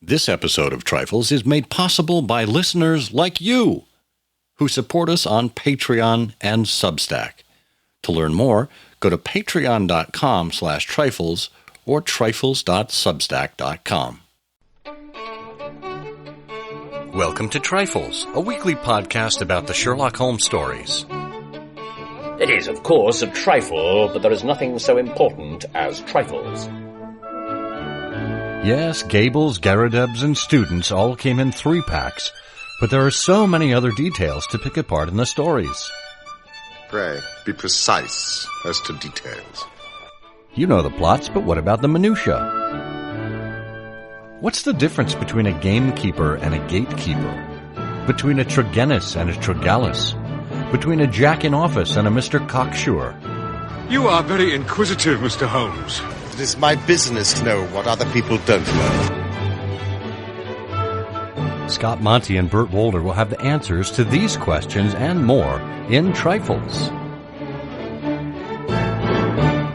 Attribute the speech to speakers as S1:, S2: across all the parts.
S1: This episode of Trifles is made possible by listeners like you, who support us on Patreon and Substack. To learn more, go to patreon.com/trifles or trifles.substack.com. Welcome to Trifles, a weekly podcast about the Sherlock Holmes stories.
S2: It is, of course, a trifle, but there is nothing so important as trifles.
S1: Yes, Gables, Garridebs, and students all came in 3-packs, but there are so many other details to pick apart in the stories.
S3: Pray, be precise as to details.
S1: You know the plots, but what about the minutiae? What's the difference between a gamekeeper and a gatekeeper? Between a Tregennis and a Tregallis? Between a Jack in office and a Mr. Cocksure?
S4: You are very inquisitive, Mr. Holmes.
S3: It is my business to know what other people don't know.
S1: Scott Monty and Burt Wolder will have the answers to these questions and more in Trifles.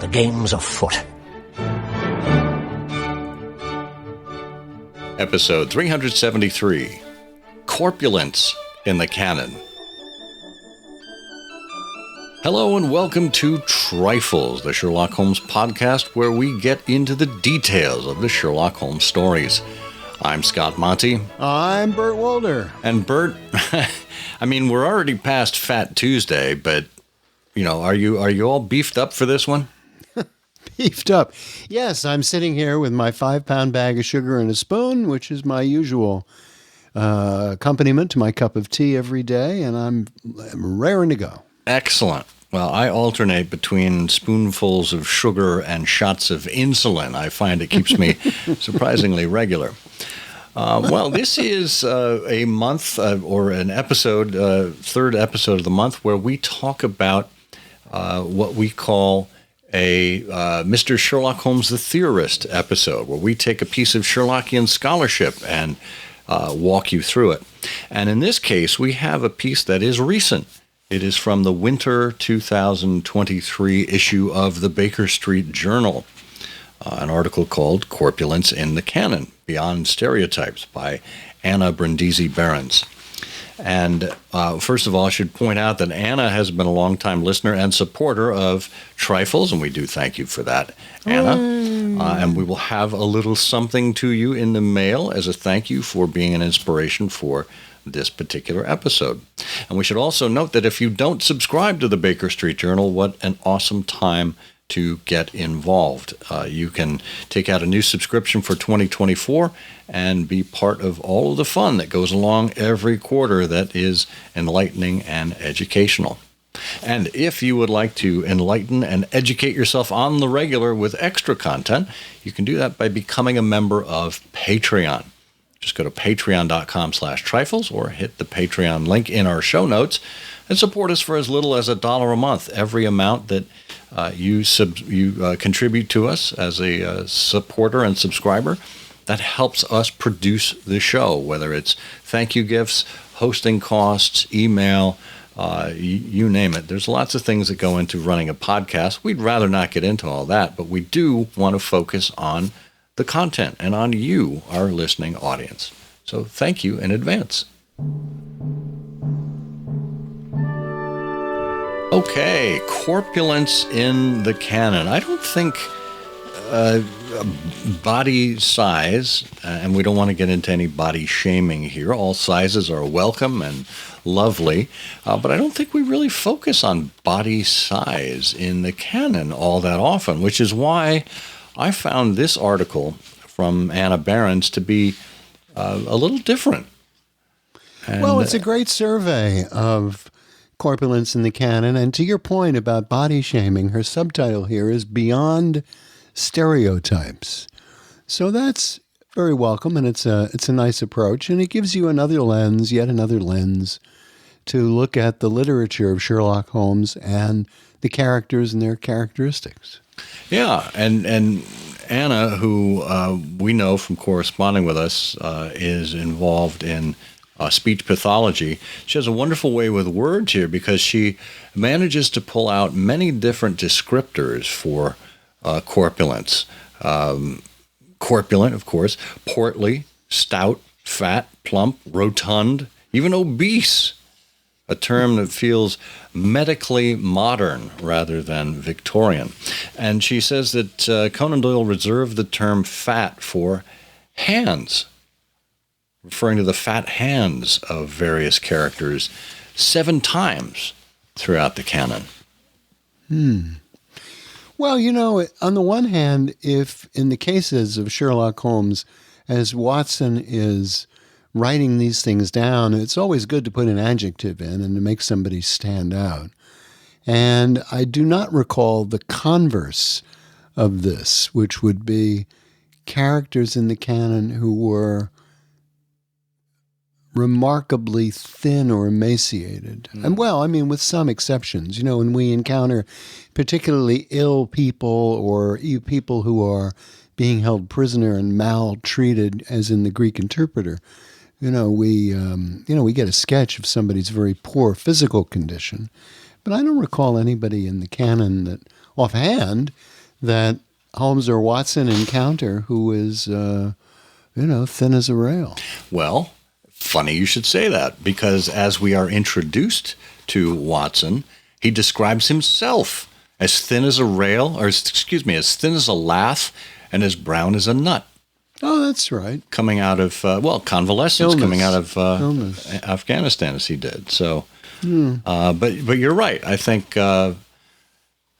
S2: The game's afoot.
S1: Episode 373, Corpulence in the Canon. Hello and welcome to Trifles, the Sherlock Holmes podcast where we get into the details of the Sherlock Holmes stories. I'm Scott Monty.
S5: I'm Burt Wolder.
S1: And Burt, I mean, we're already past Fat Tuesday, but, you know, are you all beefed up for this one?
S5: Beefed up. Yes, I'm sitting here with my 5-pound bag of sugar and a spoon, which is my usual accompaniment to my cup of tea every day, and I'm raring to go.
S1: Excellent. Well, I alternate between spoonfuls of sugar and shots of insulin. I find it keeps me surprisingly regular. Well, this is a month or an episode, third episode of the month, where we talk about what we call a Mr. Sherlock Holmes the Theorist episode, where we take a piece of Sherlockian scholarship and walk you through it. And in this case, we have a piece that is recent. It is from the winter 2023 issue of the Baker Street Journal, an article called Corpulence in the Canon, Beyond Stereotypes by Anna Brindisi Behrens. And first of all, I should point out that Anna has been a longtime listener and supporter of Trifles, and we do thank you for that, Anna. And we will have a little something to you in the mail as a thank you for being an inspiration for this particular episode. And we should also note that if you don't subscribe to the Baker Street Journal, what an awesome time to get involved. You can take out a new subscription for 2024 and be part of all of the fun that goes along every quarter that is enlightening and educational. And if you would like to enlighten and educate yourself on the regular with extra content, you can do that by becoming a member of Patreon. Just go to patreon.com/trifles or hit the Patreon link in our show notes and support us for as little as $1 a month. Every amount that you contribute to us as a supporter and subscriber, that helps us produce the show, whether it's thank you gifts, hosting costs, email, you name it. There's lots of things that go into running a podcast. We'd rather not get into all that, but we do want to focus on the content and on you, our listening audience. So thank you in advance. Okay, corpulence in the canon. I don't think body size, and we don't want to get into any body shaming here. All sizes are welcome and lovely, but I don't think we really focus on body size in the canon all that often, which is why I found this article from Anna Behrens to be a little different. And,
S5: well, it's a great survey of corpulence in the canon. And to your point about body shaming, her subtitle here is Beyond Stereotypes. So that's very welcome, and it's a nice approach, and it gives you another lens, yet another lens, to look at the literature of Sherlock Holmes and the characters and their characteristics.
S1: Yeah, and Anna, who we know from corresponding with us, is involved in speech pathology. She has a wonderful way with words here because she manages to pull out many different descriptors for corpulence. Corpulent, of course, portly, stout, fat, plump, rotund, even obese, a term that feels medically modern rather than Victorian. And she says that Conan Doyle reserved the term fat for hands, referring to the fat hands of various characters 7 times throughout the canon.
S5: Well, you know, on the one hand, if in the cases of Sherlock Holmes, as Watson is writing these things down, it's always good to put an adjective in and to make somebody stand out. And I do not recall the converse of this, which would be characters in the canon who were remarkably thin or emaciated. And well, I mean, with some exceptions, you know, when we encounter particularly ill people or people who are being held prisoner and maltreated, as in the Greek interpreter, we get a sketch of somebody's very poor physical condition. But I don't recall anybody in the canon that, offhand, that Holmes or Watson encounter who is, thin as a rail.
S1: Well, funny you should say that, because as we are introduced to Watson, he describes himself as thin as a rail, as thin as a lath and as brown as a nut.
S5: Oh, that's right.
S1: Coming out of, convalescence, coming out of
S5: Illness.
S1: Afghanistan, as he did. So, but you're right. I think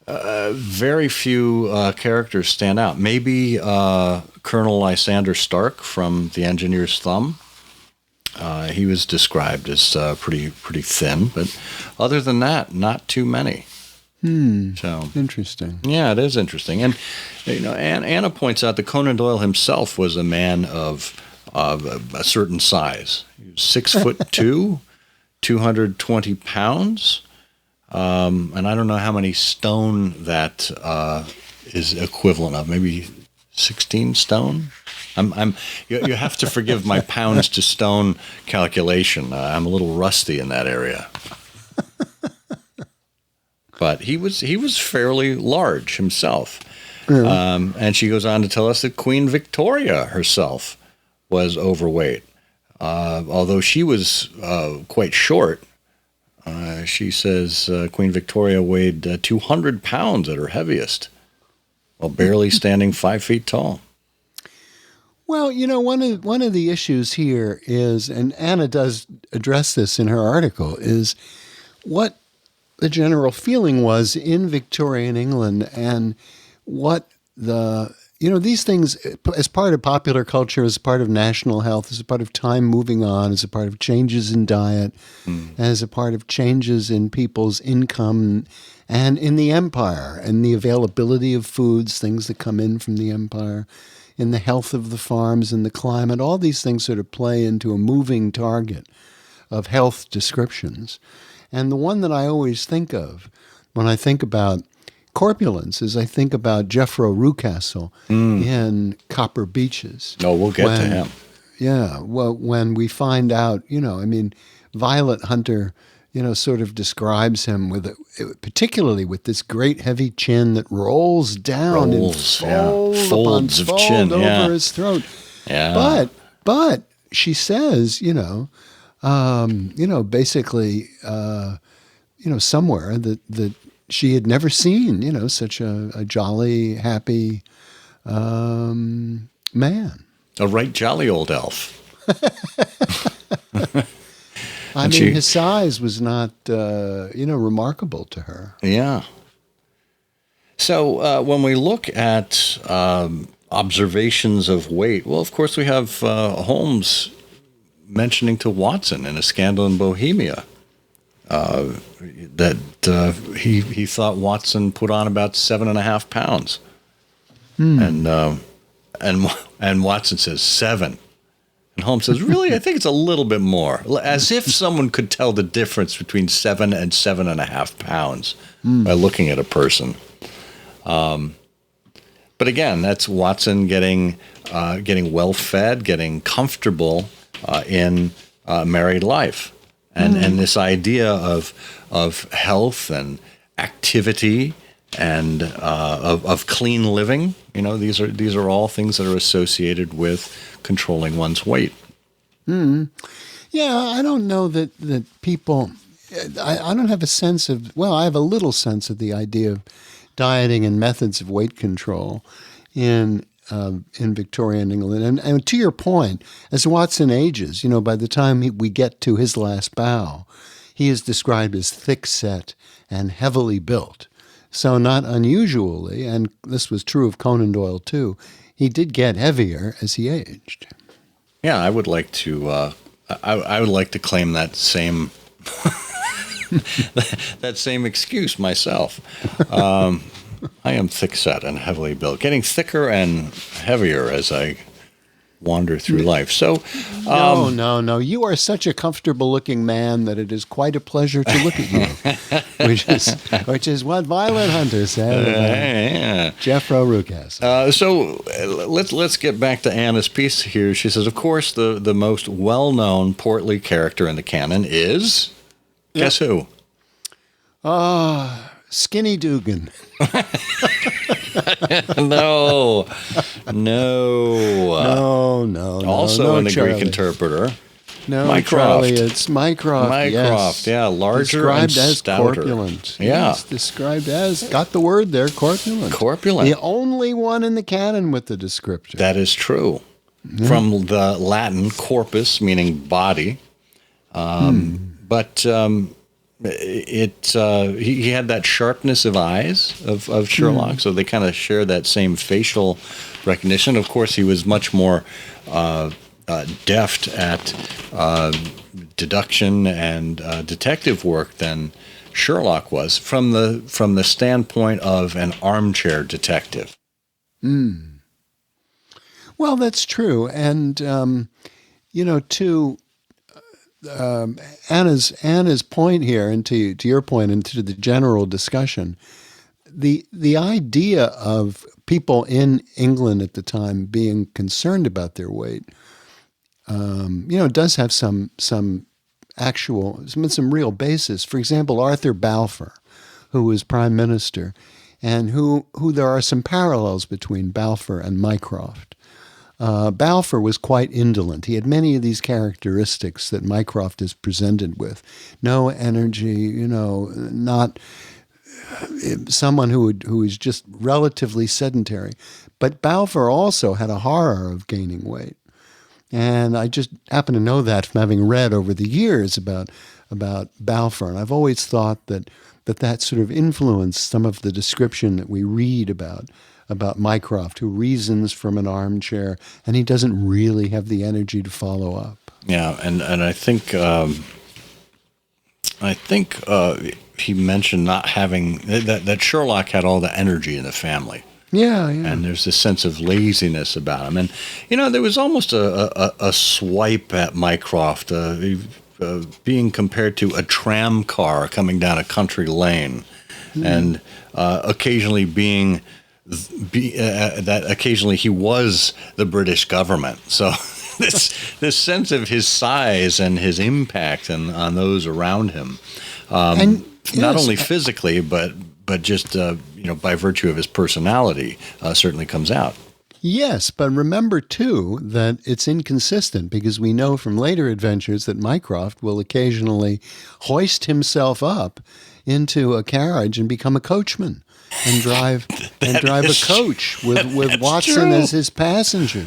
S1: very few characters stand out. Maybe Colonel Lysander Stark from The Engineer's Thumb. He was described as pretty thin, but other than that, not too many. So
S5: Interesting.
S1: Yeah, it is interesting. And Anna points out that Conan Doyle himself was a man of a certain size. He was 6'2", 220 pounds, and I don't know how many stone that is equivalent of. Maybe 16 stone. You have to forgive my pounds to stone calculation. I'm a little rusty in that area. But he was fairly large himself. Yeah. And she goes on to tell us that Queen Victoria herself was overweight. Although she was quite short, she says Queen Victoria weighed 200 pounds at her heaviest, while barely standing 5 feet tall.
S5: Well, one of the issues here is, and Anna does address this in her article, is what the general feeling was in Victorian England, and what these things, as part of popular culture, as a part of national health, as a part of time moving on, as a part of changes in diet, as a part of changes in people's income and in the empire, and the availability of foods, things that come in from the empire, in the health of the farms and the climate, all these things sort of play into a moving target of health descriptions. And the one that I always think of when I think about corpulence is I think about Jeffro Rucastle in Copper Beeches.
S1: Oh, we'll get to him.
S5: Yeah, well, when we find out, Violet Hunter, sort of describes him particularly with this great heavy chin that rolls down and folds
S1: of chin
S5: over his throat.
S1: Yeah.
S5: But she says, basically, somewhere that she had never seen, such a jolly, happy man.
S1: A right jolly old elf.
S5: I mean, his size was not, remarkable to her.
S1: Yeah. So when we look at observations of weight, well, of course, we have Holmes mentioning to Watson in A Scandal in Bohemia that he thought Watson put on about 7.5 pounds. And Watson says 7. And Holmes says, really? I think it's a little bit more. As if someone could tell the difference between 7 and 7.5 pounds by looking at a person. But again, that's Watson getting well-fed, getting comfortable in married life. And this idea of health and activity and of clean living. You know, these are all things that are associated with controlling one's weight.
S5: Yeah, I don't know that people. I don't have a sense of. Well, I have a little sense of the idea of dieting and methods of weight control in Victorian England. And to your point, as Watson ages, by the time we get to his last bow, he is described as thick-set and heavily built. So not unusually, and this was true of Conan Doyle too, he did get heavier as he aged.
S1: Yeah, I would like to. I would like to claim that same that same excuse myself. I am thick-set and heavily built, getting thicker and heavier as I wander through life. So,
S5: No. You are such a comfortable-looking man that it is quite a pleasure to look at you, which is what Violent Hunter said. Jeffro Rukas.
S1: So let's get back to Anna's piece here. She says, of course, the most well-known portly character in the canon is, guess who?
S5: Skinny Dugan.
S1: No. Also in the
S5: Charlie.
S1: Greek interpreter.
S5: No,
S1: Mycroft.
S5: Charlie, it's Mycroft.
S1: Mycroft,
S5: yes.
S1: larger
S5: described
S1: and
S5: as
S1: stouter.
S5: corpulent.
S1: Yeah.
S5: Yes, described as, got the word there, corpulent.
S1: Corpulent.
S5: The only one in the canon with the descriptor.
S1: That is true. From the Latin corpus, meaning body. But he had that sharpness of eyes of Sherlock, so they kind of share that same facial recognition. Of course, he was much more deft at deduction and detective work than Sherlock was from the standpoint of an armchair detective.
S5: Well, that's true, and to Anna's point here, and to your point, and to the general discussion, the idea of people in England at the time being concerned about their weight, does have some real basis. For example, Arthur Balfour, who was prime minister, and who there are some parallels between Balfour and Mycroft. Balfour was quite indolent. He had many of these characteristics that Mycroft is presented with. No energy, not someone who is just relatively sedentary. But Balfour also had a horror of gaining weight. And I just happen to know that from having read over the years about Balfour. And I've always thought that sort of influenced some of the description that we read about Mycroft, who reasons from an armchair, and he doesn't really have the energy to follow up.
S1: Yeah, and I think he mentioned not having that Sherlock had all the energy in the family.
S5: Yeah.
S1: And there's this sense of laziness about him, and there was almost a swipe at Mycroft, being compared to a tram car coming down a country lane, and occasionally being. That occasionally he was the British government. So this sense of his size and his impact on those around him, not only physically but just by virtue of his personality, certainly comes out.
S5: Yes, but remember too that it's inconsistent, because we know from later adventures that Mycroft will occasionally hoist himself up into a carriage and become a coachman. And drive a coach with Watson as his passenger,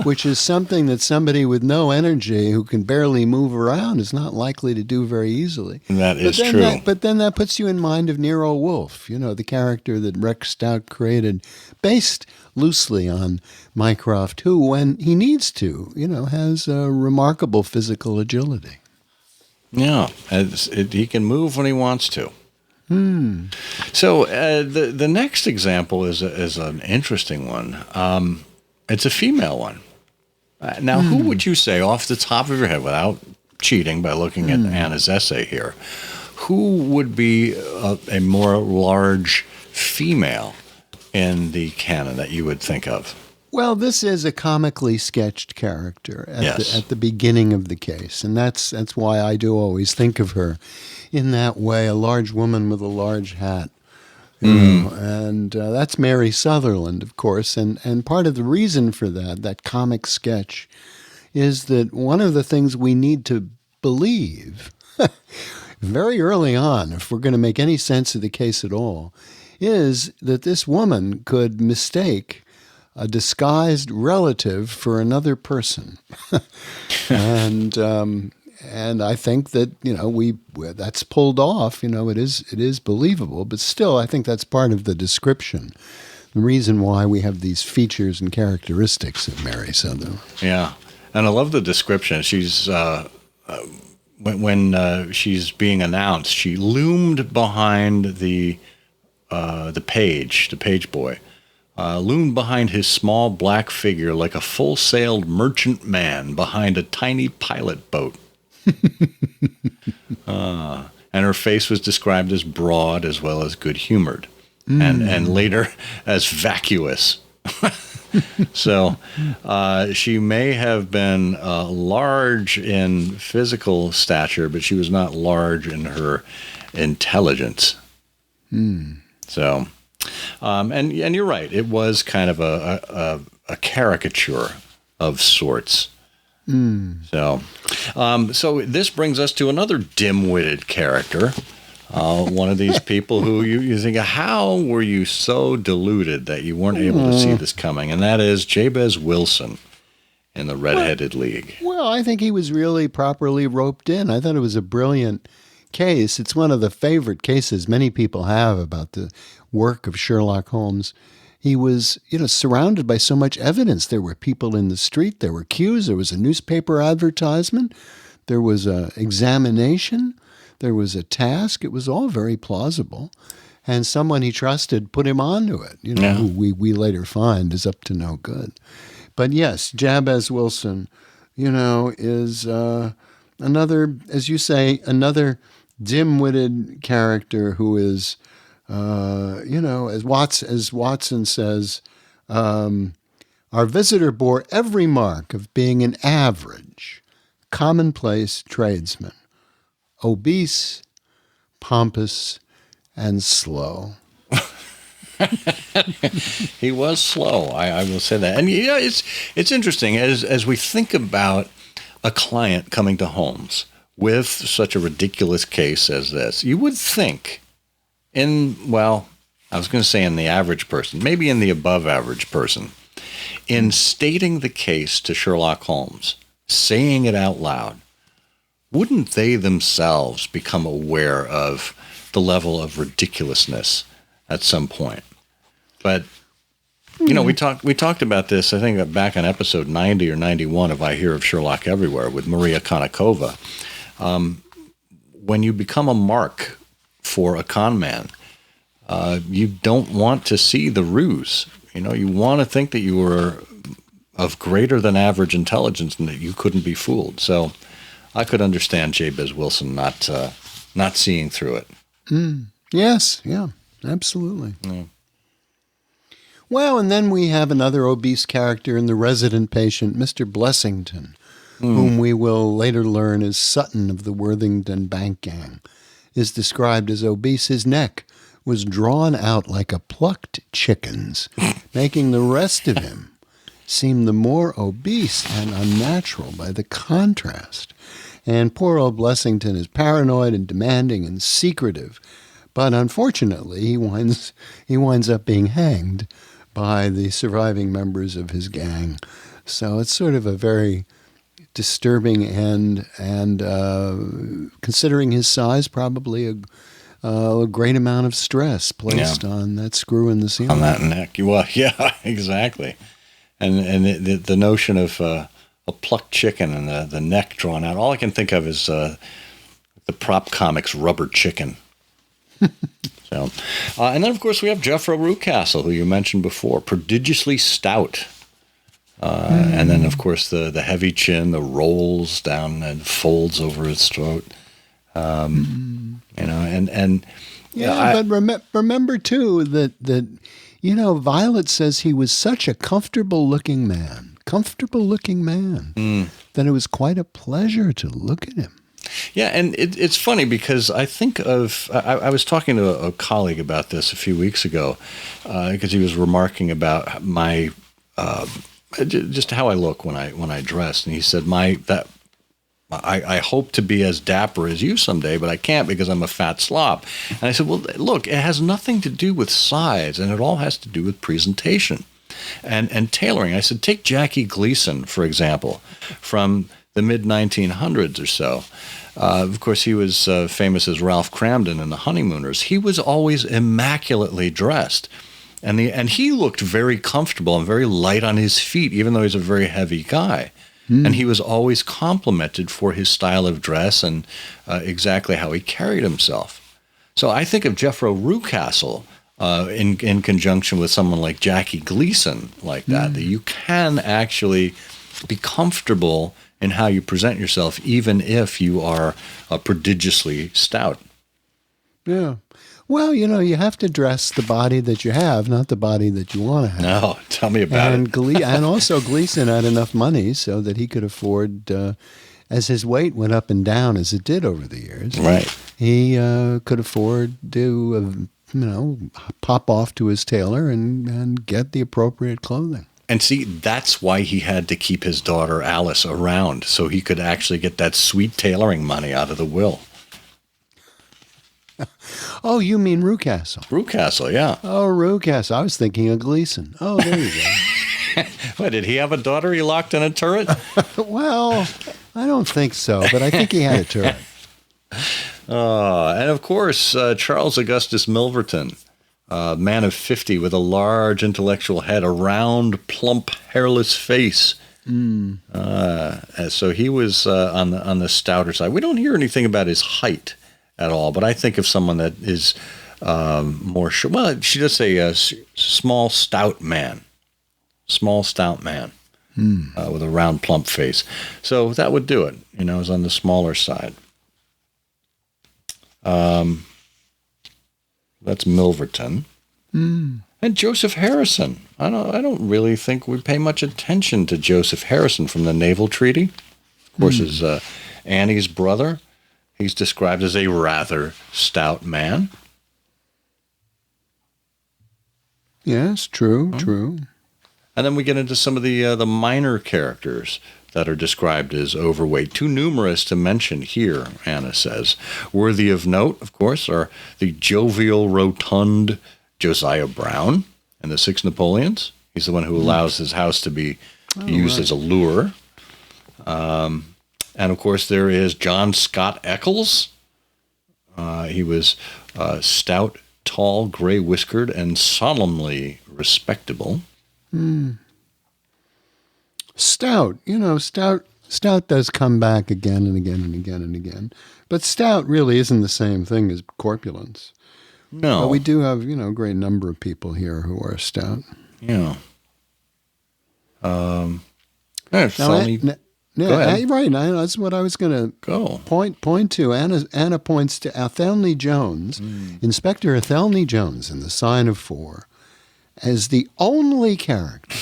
S5: which is something that somebody with no energy who can barely move around is not likely to do very easily.
S1: That is true.
S5: But then that puts you in mind of Nero Wolfe, the character that Rex Stout created, based loosely on Mycroft, who, when he needs to, has a remarkable physical agility.
S1: Yeah, he can move when he wants to. So the next example is an interesting one. It's a female one. Now, who would you say, off the top of your head, without cheating by looking at Anna's essay here, who would be a more large female in the canon that you would think of?
S5: Well, this is a comically sketched character at the beginning of the case, and that's why I do always think of her in that way, a large woman with a large hat, You know, and that's Mary Sutherland, of course. And part of the reason for that comic sketch, is that one of the things we need to believe very early on, if we're going to make any sense of the case at all, is that this woman could mistake a disguised relative for another person. And I think that, that's pulled off. It is believable, but still, I think that's part of the description. The reason why we have these features and characteristics of Mary Sutherland.
S1: Yeah. And I love the description. She's when she's being announced, she loomed behind the page boy, loomed behind his small black figure like a full-sailed merchant man behind a tiny pilot boat. And her face was described as broad as well as good-humored, and later as vacuous. So she may have been large in physical stature, but she was not large in her intelligence. So, and you're right. It was kind of a caricature of sorts. So this brings us to another dim-witted character. One of these people who you think, how were you so deluded that you weren't able to see this coming? And that is Jabez Wilson in the Red-Headed League.
S5: Well, I think he was really properly roped in. I thought it was a brilliant case. It's one of the favorite cases many people have about the work of Sherlock Holmes. He was, surrounded by so much evidence. There were people in the street. There were cues. There was a newspaper advertisement. There was an examination. There was a task. It was all very plausible. And someone he trusted put him onto it, who we later find is up to no good. But yes, Jabez Wilson, is another, as you say, another dim-witted character who is, as Watson says, our visitor bore every mark of being an average, commonplace tradesman, obese, pompous, and slow.
S1: He was slow. I will say that. And it's interesting as we think about a client coming to Holmes with such a ridiculous case as this. You would think I was going to say in the average person, maybe in the above average person, in stating the case to Sherlock Holmes, saying it out loud, wouldn't they themselves become aware of the level of ridiculousness at some point? But, we talked about this, I think, back on episode 90 or 91 of I Hear of Sherlock Everywhere with Maria Konnikova. When you become a mark for a con man, you don't want to see the ruse. You want to think that you were of greater than average intelligence and that you couldn't be fooled. So I could understand Jabez Wilson not seeing through it.
S5: Yes, yeah, absolutely. Yeah. Well, and then we have another obese character in The Resident Patient, Mr. Blessington, whom we will later learn is Sutton of the Worthington Bank Gang, is described as obese. His neck was drawn out like a plucked chicken's, making the rest of him seem the more obese and unnatural by the contrast. And poor old Blessington is paranoid and demanding and secretive, but unfortunately he winds up being hanged by the surviving members of his gang. So it's sort of a very disturbing and considering his size, probably a great amount of stress placed on that screw in the ceiling.
S1: On that neck. Well, yeah, exactly. And the notion of a plucked chicken and the neck drawn out, all I can think of is the prop comics Rubber Chicken. So, and then, of course, we have Jeffro Rucastle, who you mentioned before, prodigiously stout. And then, of course, the heavy chin, the rolls down and folds over his throat. But
S5: remember too that Violet says he was such a comfortable looking man, that it was quite a pleasure to look at him.
S1: Yeah, and it's funny because I think of I was talking to a colleague about this a few weeks ago because he was remarking about my just how I look when I dress, and he said I hope to be as dapper as you someday, but I can't because I'm a fat slob. And I said, well, look, it has nothing to do with size, and it all has to do with presentation and tailoring. I said, take Jackie Gleason, for example, from the mid-1900s or so. Of course, he was famous as Ralph Cramden in The Honeymooners. He was always immaculately dressed. And he looked very comfortable and very light on his feet, even though he's a very heavy guy. And he was always complimented for his style of dress and exactly how he carried himself. So I think of Jeffro Rucastle in conjunction with someone like Jackie Gleason like that, that you can actually be comfortable in how you present yourself, even if you are prodigiously stout.
S5: Yeah. Well, you have to dress the body that you have, not the body that you want to have.
S1: No, tell me about it.
S5: And also Gleason had enough money so that he could afford, as his weight went up and down as it did over the years,
S1: right?
S5: He could afford to, pop off to his tailor and get the appropriate clothing.
S1: And see, that's why he had to keep his daughter Alice around, so he could actually get that sweet tailoring money out of the will.
S5: Oh, you mean Rucastle?
S1: Rucastle, yeah.
S5: Oh, Rucastle. I was thinking of Gleason. Oh, there you go.
S1: What, did he have a daughter he locked in a turret?
S5: Well, I don't think so, but I think he had a turret.
S1: And of course, Charles Augustus Milverton, a man of 50 with a large intellectual head, a round, plump, hairless face. So he was on the stouter side. We don't hear anything about his height at all, but I think of someone that is more short. Well, she does say a small, stout man. Small, stout man with a round, plump face. So that would do it. Is on the smaller side. That's Milverton. And Joseph Harrison. I don't really think we pay much attention to Joseph Harrison from the Naval Treaty. Of course, is Annie's brother. He's described as a rather stout man.
S5: Yes, true.
S1: And then we get into some of the minor characters that are described as overweight. Too numerous to mention here, Anna says. Worthy of note, of course, are the jovial, rotund Josiah Brown and the Six Napoleons. He's the one who allows his house to be used as a lure. And, of course, there is John Scott Eccles. He was stout, tall, gray-whiskered, and solemnly respectable.
S5: Stout. Stout does come back again and again and again and again. But stout really isn't the same thing as corpulence.
S1: No.
S5: But we do have, a great number of people here who are stout.
S1: Yeah.
S5: Yeah,
S1: Go ahead.
S5: Right. That's what I was going to point to. Anna points to Athelney Jones, Inspector Athelney Jones in The Sign of Four, as the only character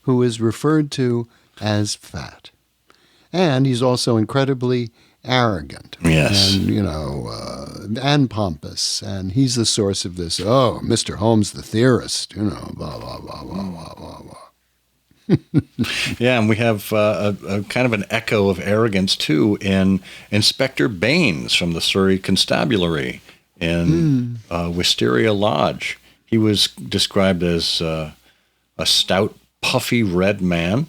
S5: who is referred to as fat. And he's also incredibly arrogant.
S1: Yes.
S5: And, and pompous. And he's the source of this, Mr. Holmes the Theorist, blah, blah, blah, blah, blah, blah, blah.
S1: Yeah, and we have a kind of an echo of arrogance, too, in Inspector Baines from the Surrey Constabulary in Wisteria Lodge. He was described as a stout, puffy red man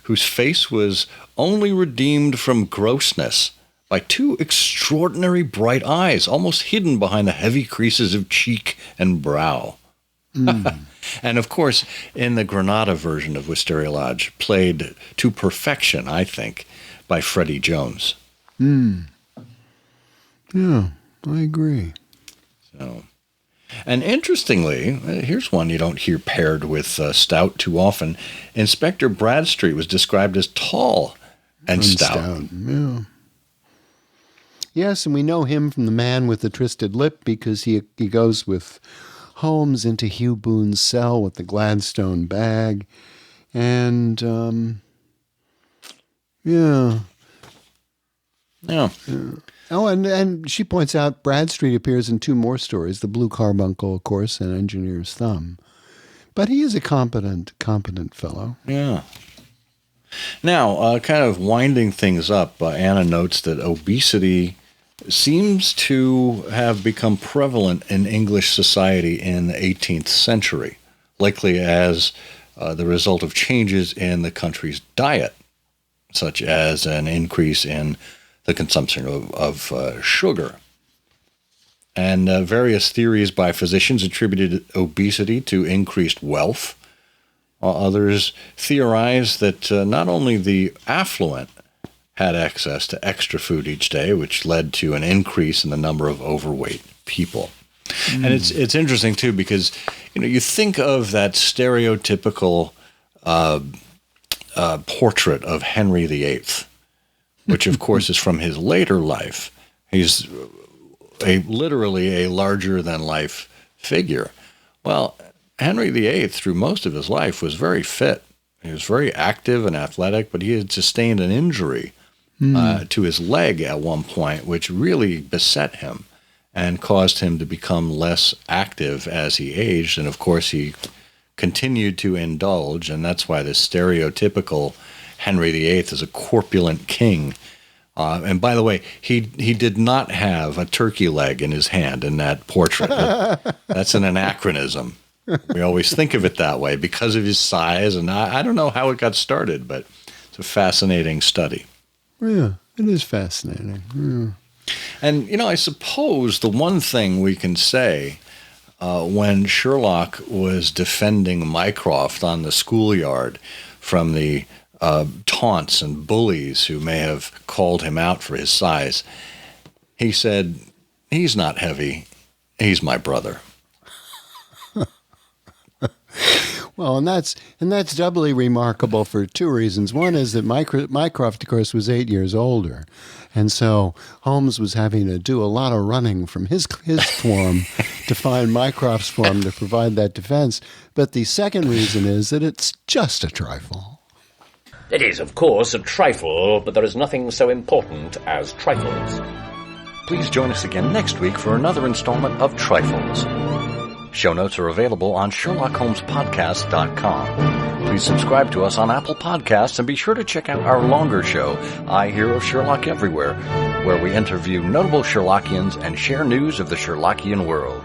S1: whose face was only redeemed from grossness by two extraordinary bright eyes, almost hidden behind the heavy creases of cheek and brow. And, of course, in the Granada version of Wisteria Lodge, played to perfection, I think, by Freddie Jones.
S5: Yeah, I agree.
S1: So, and interestingly, here's one you don't hear paired with stout too often. Inspector Bradstreet was described as tall and stout.
S5: Yeah. Yes, and we know him from The Man with the Twisted Lip because he goes with Holmes into Hugh Boone's cell with the Gladstone bag. And,
S1: Yeah.
S5: Oh, and she points out Bradstreet appears in 2 more stories, The Blue Carbuncle, of course, and Engineer's Thumb. But he is a competent fellow.
S1: Yeah. Now, kind of winding things up, Anna notes that obesity seems to have become prevalent in English society in the 18th century, likely as the result of changes in the country's diet, such as an increase in the consumption of sugar. And various theories by physicians attributed obesity to increased wealth. Others theorize that not only the affluent had access to extra food each day, which led to an increase in the number of overweight people. And it's interesting, too, because you think of that stereotypical portrait of Henry VIII, which, of course, is from his later life. He's literally a larger-than-life figure. Well, Henry VIII, through most of his life, was very fit. He was very active and athletic, but he had sustained an injury to his leg at one point, which really beset him and caused him to become less active as he aged. And, of course, he continued to indulge, and that's why this stereotypical Henry VIII is a corpulent king. And by the way, he did not have a turkey leg in his hand in that portrait. That's an anachronism. We always think of it that way because of his size, and I don't know how it got started, but it's a fascinating study.
S5: Yeah, it is fascinating. Yeah.
S1: And, I suppose the one thing we can say when Sherlock was defending Mycroft on the schoolyard from the taunts and bullies who may have called him out for his size, he said, "He's not heavy. He's my brother."
S5: Well, and that's doubly remarkable for 2 reasons. One is that Mycroft, of course, was 8 years older, and so Holmes was having to do a lot of running from his form to find Mycroft's form to provide that defense. But the second reason is that it's just a trifle.
S2: It is, of course, a trifle, but there is nothing so important as trifles.
S1: Please join us again next week for another installment of Trifles. Show notes are available on SherlockHolmesPodcast.com. Please subscribe to us on Apple Podcasts and be sure to check out our longer show, I Hear of Sherlock Everywhere, where we interview notable Sherlockians and share news of the Sherlockian world.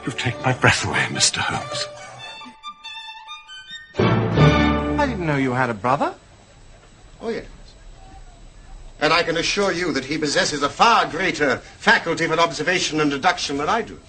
S4: You've taken my breath away, Mr. Holmes.
S6: I didn't know you had a brother.
S7: Oh, yes. And I can assure you that he possesses a far greater faculty for observation and deduction than I do.